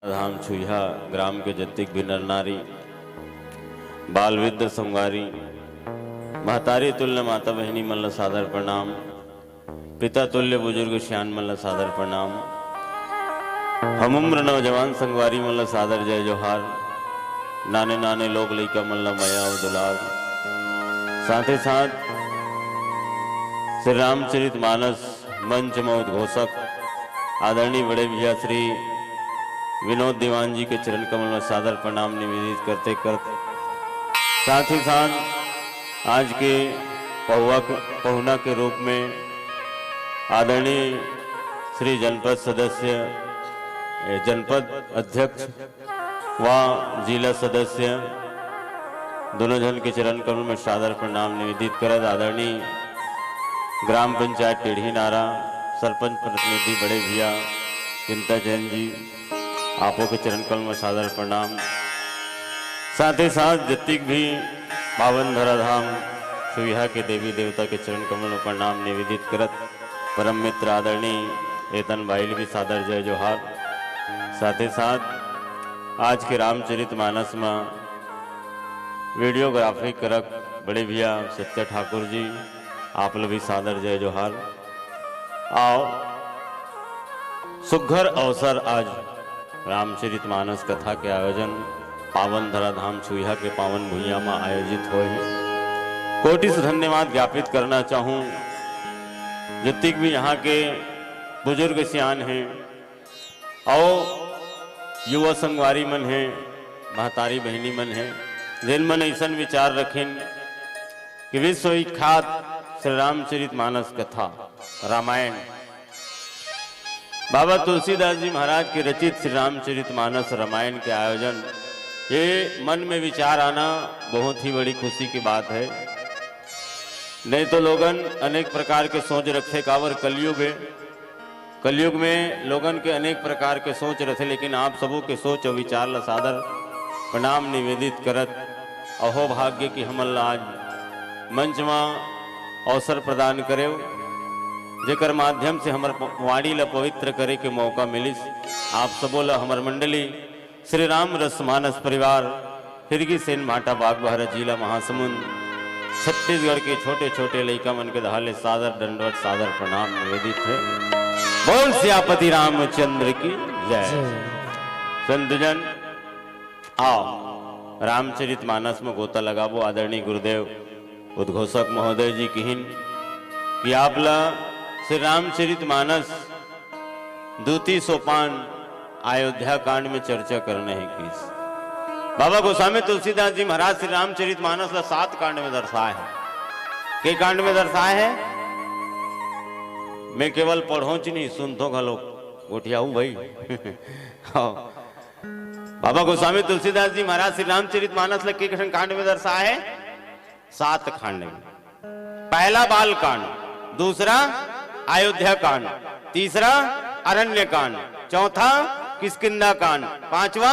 धाम छुहा ग्राम के जतिक भी नर नारी बाल विद्य संवारी महतारी तुल्य माता बहनी मल्ल सादर प्रणाम। पिता तुल्य बुजुर्ग श्यान मल्ल सादर प्रणाम। हम उम्र नौजवान संगवारी मल्ल सादर जय जोहार। नाने नाने लोग लइका मल्ल मया दुलार। साथ ही साथ श्री रामचरित मानस मंच में उद्घोषक आदरणीय बड़े भैया श्री विनोद दीवान जी के चरण कमल में सादर प्रणाम निवेदित करते करते साथ ही साथ आज के पहुना के रूप में आदरणीय श्री जनपद सदस्य जनपद अध्यक्ष व जिला सदस्य दोनों जन के चरण कमल में सादर प्रणाम निवेदित कर आदरणीय ग्राम पंचायत टेढ़ी नारा सरपंच प्रतिनिधि बड़े भैया चिंता जैन जी आपो के चरण कमल में सादर प्रणाम। साथ ही साथ जतिक भी पावन धराधाम छुहा के देवी देवता के चरण कमल में प्रणाम निवेदित करत परम मित्र आदरणीय एतन भाई भी सादर जय जोहार। साथ ही साथ आज के रामचरित मानस में वीडियोग्राफी करक बड़े भैया सत्य ठाकुर जी आप लोग भी सादर जय जोहार। आओ सुघर अवसर आज रामचरित मानस कथा के आयोजन पावन धराधाम छुहा के पावन भूइया में आयोजित हुए हैं। कोटि से धन्यवाद ज्ञापित करना चाहूँ जितने भी यहाँ के बुजुर्ग सियान हैं और युवा संगवारी मन हैं महतारी बहनी मन हैं जिन मन ऐसा विचार रखें कि विश्व विख्यात श्री रामचरित मानस कथा रामायण बाबा तुलसीदास जी महाराज के रचित श्री रामचरित मानस रामायण के आयोजन ये मन में विचार आना बहुत ही बड़ी खुशी की बात है। नहीं तो लोगन अनेक प्रकार के सोच रखे कावर कलयुग में लोगन के अनेक प्रकार के सोच रखे, लेकिन आप सबों के सोच और विचार ला सादर प्रणाम निवेदित करत अहो भाग्य की हमल आज मंच में अवसर प्रदान करे जेकर माध्यम से हमर वाणी ला पवित्र करे के मौका मिलिस। आप सबों ला हमर मंडली श्री राम रस मानस परिवार हिरगी सेन भाटा बागबहरा जिला महासमुंद छत्तीसगढ़ के छोटे छोटे लइका मन के दहाले सादर दंडवत सादर प्रणाम निवेदित है। बोल सियापति रामचंद्र की जय। संतजन आओ रामचरित मानस में गोता लगाबो आदरणीय गुरुदेव उद्घोषक महोदय जी की हिन कि आप ला श्री रामचरित मानस द्वितीय सोपान अयोध्या कांड में चर्चा करने है किस बाबा गोस्वामी तुलसीदास जी महाराज श्री रामचरित मानस ला 7 कांड में दर्शाए हैं। के कांड में दर्शाए हैं मैं केवल पढ़ो च नहीं सुनतो घलो गोठियाऊ भाई बाबा गोस्वामी तुलसीदास जी महाराज श्री रामचरित मानस ला के कांड में दर्शाए है 7 कांड में। पहला बाल कांड, दूसरा अयोध्या कांड, तीसरा अरण्य कांड, चौथा किष्किंधा कांड, पांचवा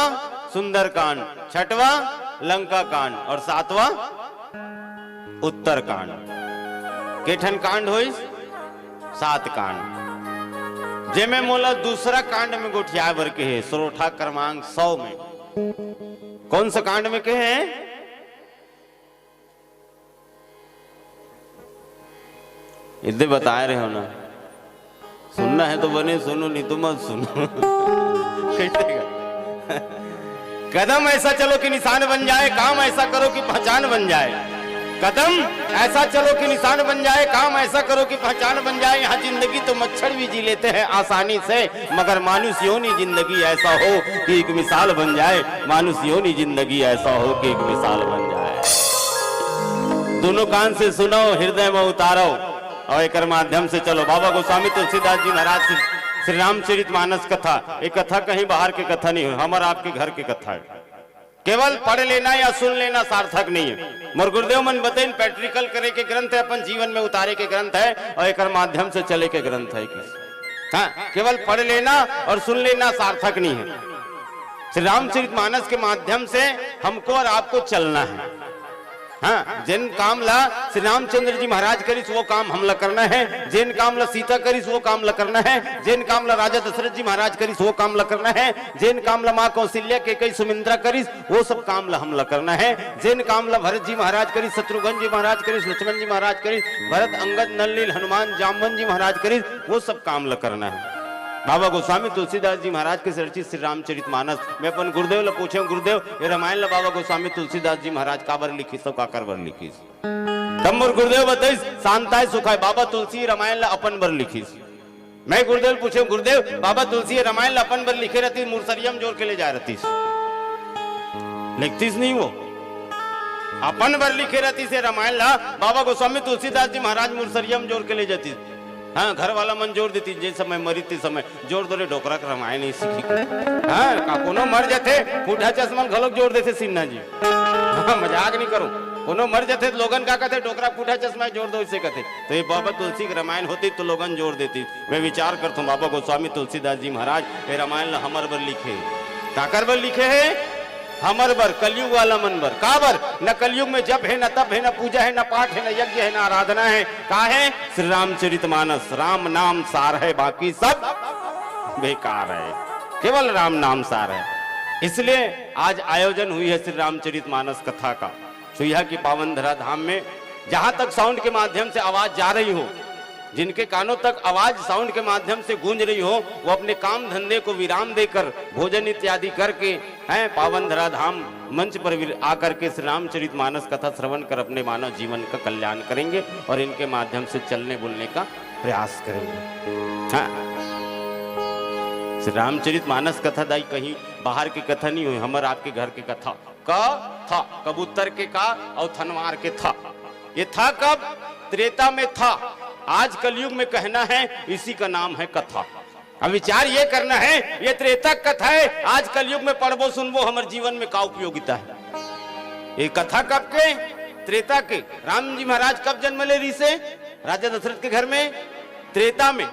सुंदर कांड, छठवा लंका कांड और 7वां उत्तर कांड। केठन कांड हुई 7 कांड जेमे मोला दूसरा कांड में गोठिया भर के है सरोठा क्रमांक 100 में। कौन सा कांड में के हैं? इधर बता रहे हो ना, सुनना है तो बने सुनो नहीं तो मत सुनो कदम ऐसा चलो कि निशान बन जाए, काम ऐसा करो कि पहचान बन जाए। कदम ऐसा चलो कि निशान बन जाए, काम ऐसा करो कि पहचान बन जाए। यहाँ जिंदगी तो मच्छर भी जी लेते हैं आसानी से, मगर मानुष योनि जिंदगी ऐसा हो कि एक मिसाल बन जाए। मानुष योनि जिंदगी ऐसा हो कि एक मिसाल बन जाए। दोनों कान से सुनो, हृदय में उतारो और एक माध्यम से चलो। बाबा गोस्वामी तुलसीदास जी महाराज श्री रामचरित मानस कथा, एक कथा कहीं बाहर की कथा नहीं है, हमारा आपके घर की कथा है। केवल पढ़ लेना या सुन लेना सार्थक नहीं है। मोर गुरुदेव मन बतेन प्रैक्टिकल करे के ग्रंथ है, अपन जीवन में उतारे के ग्रंथ है और एक माध्यम से चले के ग्रंथ है। हाँ, केवल पढ़ लेना और सुन लेना सार्थक नहीं है। श्री रामचरित मानस के माध्यम से हमको और आपको चलना है। हाँ, जिन काम ला श्री रामचंद्र जी महाराज करिस वो काम हमला करना है, जिन काम ला सीता करिस वो काम ला करना है, जिन काम ला राजा दशरथ जी महाराज करिस वो काम ला करना है, जिन काम ला माँ कौशल्या के कई सुमिंद्रा करिस वो सब काम ला हमला करना है, जिन काम ला भरत जी महाराज करिस, शत्रुघ्न जी महाराज करिस, लक्ष्मण जी महाराज करिस, भरत अंगद नल नील हनुमान जामवन जी महाराज करिस वो सब काम ला करना है। बाबा गोस्वामी तुलसीदास जी महाराज के रचित श्री रामचरितमानस मैं अपन गुरुदेव ला पूछे, गुरुदेव ये रामायण ला बाबा गोस्वामी तुलसीदास जी महाराज काबर लिखी तो काकर बर लिखी तब मोर गुरुदेव बताइस शांताय सुखाय बाबा तुलसी रामायण ला अपन बर लिखी। मैं गुरुदेव पूछे, गुरुदेव बाबा तुलसी रामायण ला अपन बर लिखे रहती मुरसरियम जोड़ के ले जा रहती, लिखतीस नहीं वो अपन बर लिखे रहती से रामायण ला बाबा गोस्वामी तुलसीदास जी महाराज मुरसरियम जोड़ के ले जाती। हाँ, घर वाला मन जोड़ देती जे समय मरी थी समय जोड़ दो रे डोकरा के रामायण नहीं सीखी। हाँ, का कोनो मर जाते फूटा चश्मा घलोक जोड़ देते सिन्हा जी। हाँ, मजाक नहीं करो, कोनो मर जाते लोगन का कहते डोकरा फूटा चश्मा जोड़ दो इसे कहते। तो ये बाबा तुलसी की रामायण होती तो लोगन जोड़ देती। मैं विचार करता हूँ बाबा गोस्वामी तुलसीदास जी महाराज ये रामायण हमर बर लिखे, काकर बर लिखे है हमर बर, कलयुग वाला मन बर। का बर? न कलयुग में जप है, न तप है, न पूजा है, न पाठ है, न यज्ञ है, न आराधना है। का है? श्री रामचरितमानस, राम नाम सार है, बाकी सब बेकार है, केवल राम नाम सार है। इसलिए आज आयोजन हुई है श्री रामचरितमानस कथा का सुइहा की पावन धरा धाम में। जहां तक साउंड के माध्यम से आवाज जा रही हो, जिनके कानों तक आवाज साउंड के माध्यम से गूंज रही हो, वो अपने काम धंधे को विराम देकर भोजन इत्यादि करके हैं पावन धरा धाम मंच पर आकर के श्री रामचरितमानस कथा श्रवण कर अपने मानव जीवन का कल्याण करेंगे और इनके माध्यम से चलने बोलने का प्रयास करेंगे। हाँ, श्री रामचरितमानस कथा दाई कहीं बाहर की कथा नहीं हुई, हमारे आपके घर की कथा का था, कबूतर के का और थनवार के था। ये था कब? त्रेता में था। आज कलयुग में कहना है इसी का नाम है कथा। अब विचार ये करना है ये त्रेता कथा है, आज कलयुग में पढ़बो सुनबो हमारे जीवन में का उपयोगिता है। ये कथा कब के? त्रेता के। राम जी महाराज कब जन्म ले रही से? राजा दशरथ के घर में त्रेता में।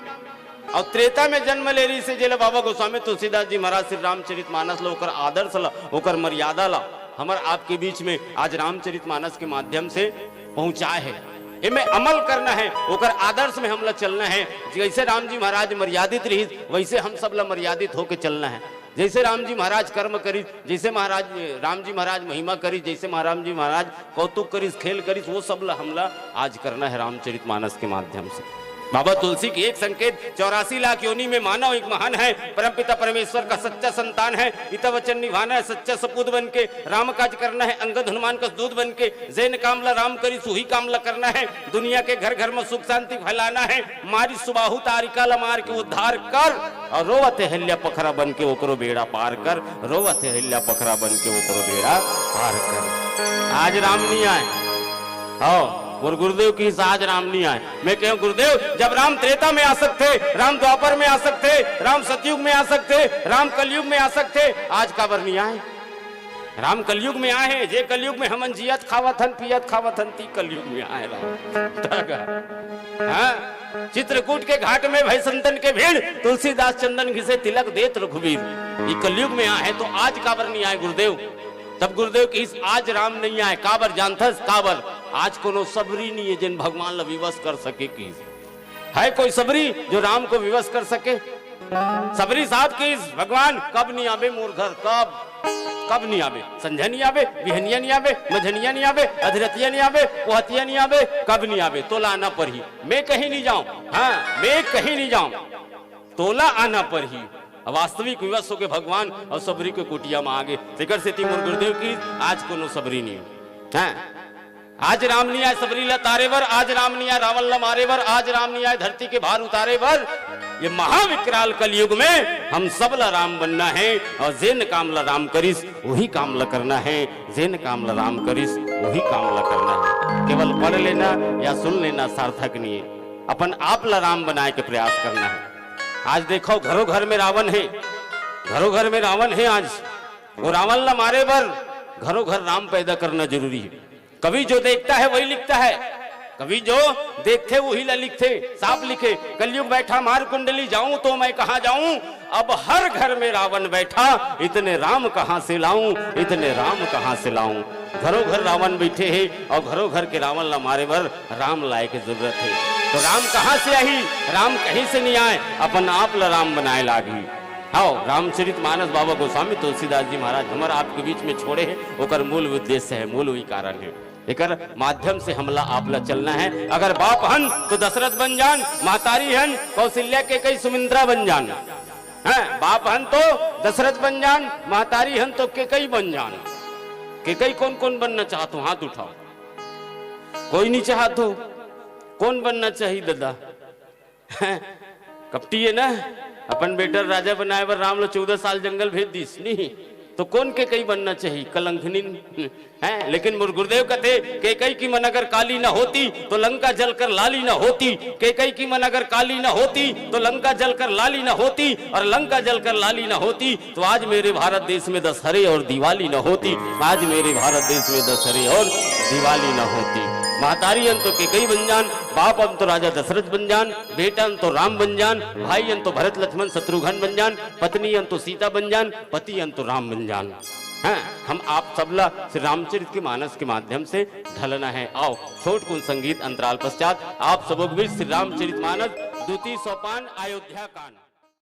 और त्रेता में जन्म ले रही से जेला बाबा गोस्वामी तुलसीदास जी महाराज श्री रामचरितमानस ला ओकर आदर्श ला ओकर मर्यादा ला हमारे आपके बीच में आज रामचरितमानस के माध्यम से पहुंचाए है। इनमें अमल करना है, ओकर आदर्श में हमला चलना है। जैसे राम जी महाराज मर्यादित रही वैसे हम सब ला मर्यादित होकर चलना है। जैसे राम जी महाराज कर्म करी, जैसे महाराज राम जी महाराज महिमा करी, जैसे महाराज जी महाराज कौतुक करिस खेल करिस वो सब ला हमला आज करना है रामचरितमानस के माध्यम से। बाबा तुलसी की एक संकेत 84 लाख योनि में मानव एक महान है, परमपिता परमेश्वर का सच्चा संतान है, पिता वचन निभाना है, सच्चा सपूत बन के राम काज करना है, अंगद हनुमान का दूध बन के जैन कामला राम करी सुही कामला करना है, दुनिया के घर घर में सुख शांति फैलाना है, मारी सुबाहु तारिका ला मार के उद्धार कर और रोवत हिल्या पखरा बन के ओकरो बेड़ा पार कर, रोवत हिल्या पखरा बन के ओकरो बेड़ा पार कर। आज राम नहीं आए, हाँ, और गुरुदेव की आज राम नहीं आए। मैं कहूं गुरुदेव जब राम त्रेता में आ सकते, राम द्वापर में आ सकते, राम सतयुग में आ सकते, राम कलयुग में आ सकते, आज काबर नहीं आए? राम कलयुग में आए हैं, जे कलयुग में हमन जियत खावथन पियत खावथन ती कलयुग में आए राम। हाँ, चित्रकूट के घाट में भय संतन के भीड़, तुलसीदास चंदन घिसे तिलक देत रघुवीर। ये कलयुग में आए तो आज काबर नहीं आए गुरुदेव? तब गुरुदेव की इस आज राम नहीं आए काबर जानथस? काबर आज कोनो सबरी नहीं है जिन भगवान ला विवश कर सके। की है कोई सबरी जो राम को विवश कर सके? सबरी साहब की भगवान कब नहीं आवे मोर घर, कब नहीं आवे? संझा नहीं आवे, बिहनिया नहीं आवे, मझनिया नहीं आवे, अधरतिया नहीं आवे, पोहतिया नहीं आवे, कब नहीं आवे? तोला आना पर ही मैं कहीं नहीं जाऊं। हाँ, मैं कहीं नहीं जाऊं, तोला आना पर ही वास्तविक विवश के भगवान और सबरी के कुटिया में आगे शिखर से तिमुर गुरुदेव की आज कोनो सबरी नहीं है। आज राम नहीं आए सबरी ला तारे बर, आज राम नहीं आए रावण ला मारे बर, आज राम नहीं आए धरती के भार उतारे बर। ये महाविकराल कलयुग में हम सब ला राम बनना है और जेन काम ला राम करिस वही काम ला करना है, जेन काम ला राम करिस वही काम ला करना है। केवल पढ़ लेना या सुन लेना सार्थक नहीं है, अपन आप ला राम बनाए के प्रयास करना है। आज देखो घरों घर में रावण है, घरों घर में रावण है। आज वो रावण ला मारे बर घरों घर राम पैदा करना जरूरी है। कभी जो देखता है वही लिखता है, कभी जो देखते वही ला लिखते। साफ लिखे कलयुग बैठा मार कुंडली, जाऊं तो मैं कहां जाऊं, अब हर घर में रावण बैठा, इतने राम कहां से लाऊं, इतने राम कहां से लाऊं। घरों घर रावण बैठे हैं और घरों घर के रावण ला मारे भर राम लाए की जरूरत है। तो राम कहां से आई, राम कहीं से नहीं आए, अपन आप ला राम बनाए लागी। हाँ, रामचरित मानस बाबा गोस्वामी तुलसीदास जी महाराज हमारा आपके बीच में छोड़े हैं, ओकर मूल उद्देश्य है, मूल वही कारण है। एकर माध्यम से हमला आपला चलना है। अगर बाप हन तो दशरथ बन जान, महतारी हन कौशल्या के कई सुमिंद्रा बन जान, है बाप हन तो दशरथ बन जान, महतारी हन तो के कई बन जान। के कई कौन कौन बनना चाहते हो, हाथ उठाओ। कोई नहीं चाहते हो, कौन बनना चाहिए दादा? कपटी है ना, अपन बेटर राजा बनाए बर राम लो 14 साल जंगल भेज दीस नहीं, तो कौन के कई बनना चाहिए? कलंकनी है। लेकिन मोर गुरुदेव कहते के कई की मन अगर काली ना होती तो लंका जलकर लाली ना होती, के कई की मन अगर काली ना होती तो लंका जलकर लाली ना होती, और लंका जलकर लाली ना होती तो आज मेरे भारत देश में दशहरे और दिवाली ना होती, आज मेरे भारत देश में दशहरे और दिवाली ना होती। महतारी अंत तो के कई बन जान, बाप अंत तो राजा दशरथ बन जान, बेटा अंत तो राम बन जान, भाई अंत तो भरत लक्ष्मण शत्रुघ्न बन जान, पत्नी अंत तो सीता बन जान, पति अंत तो राम बन जान। हैं, हम आप सबला श्री रामचरित के मानस के माध्यम से ढलना है। आओ छोट कुन संगीत अंतराल पश्चात आप सबों के बीच श्री रामचरित मानस द्वितीय सोपान अयोध्या कांड।